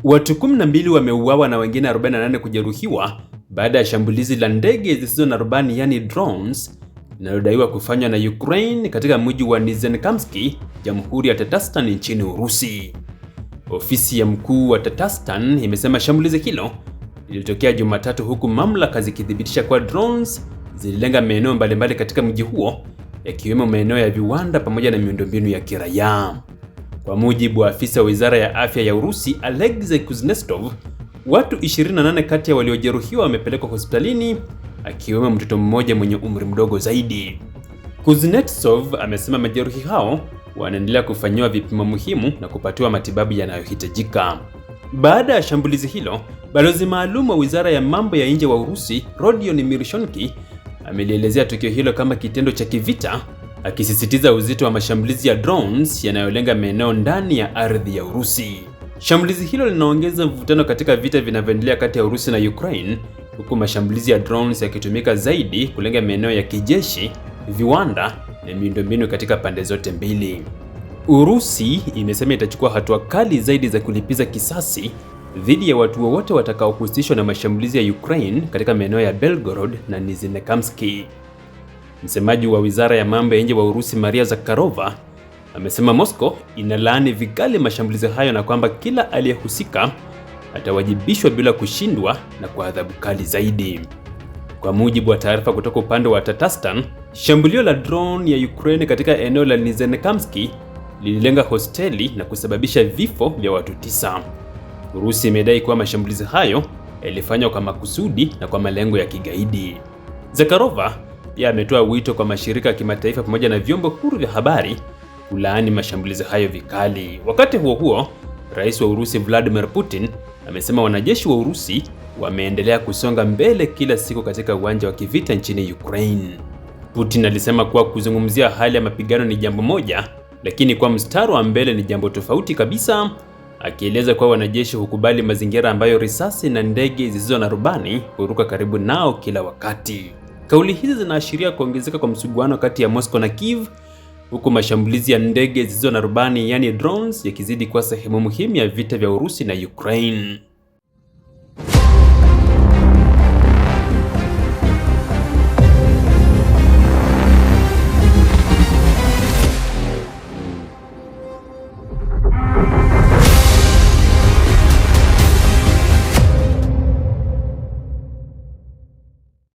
Watu 12 wameuawa na wengine 48 kujeruhiwa baada ya shambulizi la ndege zisizo na rubani yani drones linalodaiwa kufanywa na Ukraine katika mji wa Nizhnekamsk, Jamhuri ya Tatarstan nchini Urusi. Ofisi ya mkuu wa Tatarstan imesema shambulizi hilo lilitokea Jumatatu, huku mamlaka zikithibitisha kuwa drones zililenga maeneo mbalimbali katika mji huo, yakiwemo maeneo ya viwanda pamoja na miundombinu ya kiraia. Kwa mujibu wa afisa wa Wizara ya Afya ya Urusi, Alexei Kuznetsov, watu 28 kati ya waliojeruhiwa wamepelekwa hospitalini, akiwemo mtoto mmoja mwenye umri mdogo zaidi. Kuznetsov amesema majeruhi hao wanaendelea kufanyiwa vipimo muhimu na kupatiwa matibabu yanayohitajika. Baada ya shambulizi hilo, balozi maalum wa Wizara ya Mambo ya Nje wa Urusi, Rodion Miroshnik, amelielezea tukio hilo kama kitendo cha kivita, akisisitiza uzito wa mashambulizi ya drones yanayolenga maeneo ndani ya ardhi ya Urusi. Shambulizi hilo linaongeza mvutano katika vita vinavyoendelea kati ya Urusi na Ukraine, huku mashambulizi ya drones yakitumika zaidi kulenga maeneo ya kijeshi, viwanda na miundombinu katika pande zote mbili. Urusi imesema itachukua hatua kali zaidi za kulipiza kisasi dhidi ya watu wowote watakaohusishwa na mashambulizi ya Ukraine katika maeneo ya Belgorod na Nizhnekamsk. Msemaji wa Wizara ya Mambo ya Nje wa Urusi, Maria Zakharova, amesema Moscow inalaani vikali mashambulizi hayo na kwamba kila aliyehusika atawajibishwa bila kushindwa na kwa adhabu kali zaidi. Kwa mujibu wa taarifa kutoka upande wa Tatarstan, shambulio la drone ya Ukraine katika eneo la Nizhnekamsk lililenga hosteli na kusababisha vifo vya watu 9. Urusi imedai kuwa mashambulizi hayo yalifanywa kwa makusudi na kwa malengo ya kigaidi. Zakharova pia ametoa wito kwa mashirika ya kimataifa pamoja na vyombo huru vya habari kulaani mashambulizi hayo vikali. Wakati huo huo, Rais wa Urusi Vladimir Putin amesema wanajeshi wa Urusi wameendelea kusonga mbele kila siku katika uwanja wa kivita nchini Ukraine. Putin alisema kuwa kuzungumzia hali ya mapigano ni jambo moja, lakini kwa mstari wa mbele ni jambo tofauti kabisa, akieleza kuwa wanajeshi hukubali mazingira ambayo risasi na ndege zisizo na rubani huruka karibu nao kila wakati. Kauli hizi zinaashiria kuongezeka kwa msuguano kati ya Moscow na Kiev, huku mashambulizi ya ndege zisizo na rubani yani drones yakizidi kuwa sehemu muhimu ya vita vya Urusi na Ukraine.